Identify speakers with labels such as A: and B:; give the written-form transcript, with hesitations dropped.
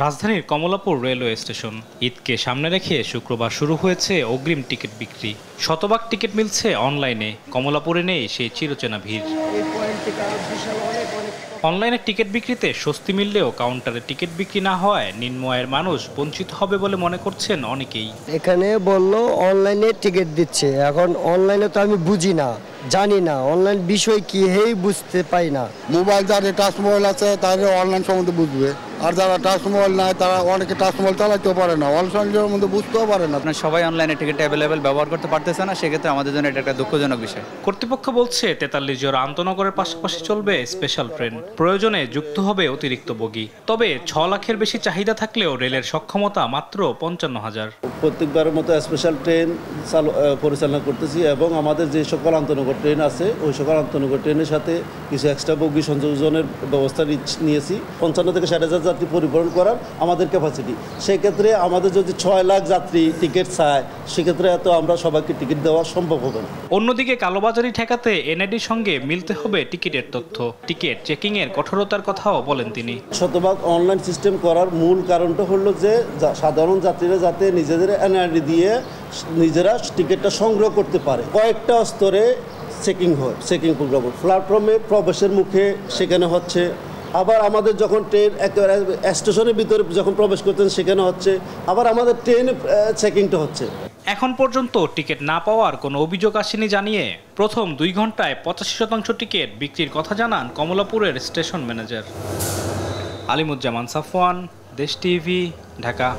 A: রাজধানীর Kamalapur railway station. ঈদকে সামনে রেখে শুক্রবার শুরু হয়েছে অগ্রিম টিকিট বিক্রি। শতভাগ টিকিট মিলছে অনলাইনে। কমলাপুরে নেই সেই চিরচেনা ভিড়। অনলাইনে টিকিট বিক্রিতে স্বস্তি মিললেও কাউন্টারে টিকিট বিক্রি না হওয়ায় নিম্ন আয়ের মানুষ বঞ্চিত হবে বলে মনে করছেন অনেকেই।
B: এখানে বললো অনলাইনে টিকিট দিচ্ছে, এখন অনলাইনে তো আমি বুঝি না, জানি না অনলাইন বিষয় কি বুঝতে পাই না।
C: মোবাইল যাদের টাচ মোবাইল আছে তাদের অনলাইন সম্বন্ধে বুঝবে, আর যারা টাচ মোবাইল নাই তারা অনেকে টাচ মোবাইল চালাতেও পারে না, অনলাইনের মধ্যে বুঝতেও পারে না।
D: সবাই অনলাইনে টিকিট অ্যাভেলেবেল ব্যবহার করতে পারতেছে না, সেক্ষেত্রে আমাদের জন্য এটা একটা দুঃখজনক বিষয়।
A: কর্তৃপক্ষ বলছে 43 জোড়া আন্তনগরের পাশাপাশি চলবে স্পেশাল ট্রেন। প্রয়োজনে যুক্ত হবে অতিরিক্ত বগি। তবে 6 লাখের বেশি চাহিদা থাকলেও রেলের সক্ষমতা মাত্র 55,000।
E: প্রত্যেকবারের মতো স্পেশাল ট্রেন পরিচালনা করতেছি এবং আমাদের যে সকল আন্তনগর ট্রেন আছে ওই সকল আন্তনগর ট্রেনের সাথে কিছু এক্সট্রা বগি সংযোজনের ব্যবস্থা নিয়েছি। 55 থেকে 60,000 যাত্রী পরিবহন করার আমাদের ক্যাপাসিটি। সেক্ষেত্রে আমাদের যদি 6 লাখ যাত্রী টিকিট চায়, সেক্ষেত্রে এত আমরা সবাইকে টিকিট দেওয়া সম্ভব হবে না।
A: অন্যদিকে কালোবাজারি ঠেকাতে এনআইডির সঙ্গে মিলতে হবে টিকিটের তথ্য। টিকিট চেকিংয়ের কঠোরতার কথাও বলেন তিনি।
E: শতভাগ অনলাইন সিস্টেম করার মূল কারণটা হলো যে সাধারণ যাত্রীরা যাতে নিজেদের এনআইডি দিয়ে নিজেরা টিকিটটা সংগ্রহ করতে পারে। কয়েকটা স্তরে চেকিং হয়, চেকিং প্রোগ্রাম প্ল্যাটফর্মে প্রবেশের মুখে সেখানে হচ্ছে, আবার আমাদের যখন ট্রেন একেবারে স্টেশনের ভিতরে যখন প্রবেশ করতেন সেখানে হচ্ছে, আবার আমাদের ট্রেন চেকিংটা হচ্ছে।
A: এখন পর্যন্ত টিকিট না পাওয়ার কোনো অভিযোগ আসেনি জানিয়ে প্রথম 2 ঘন্টায় 85% টিকিট বিক্রির কথা জানান কমলাপুরের স্টেশন ম্যানেজার। আলিমুজ্জামান সাফওয়ান, দেশ টিভি, ঢাকা।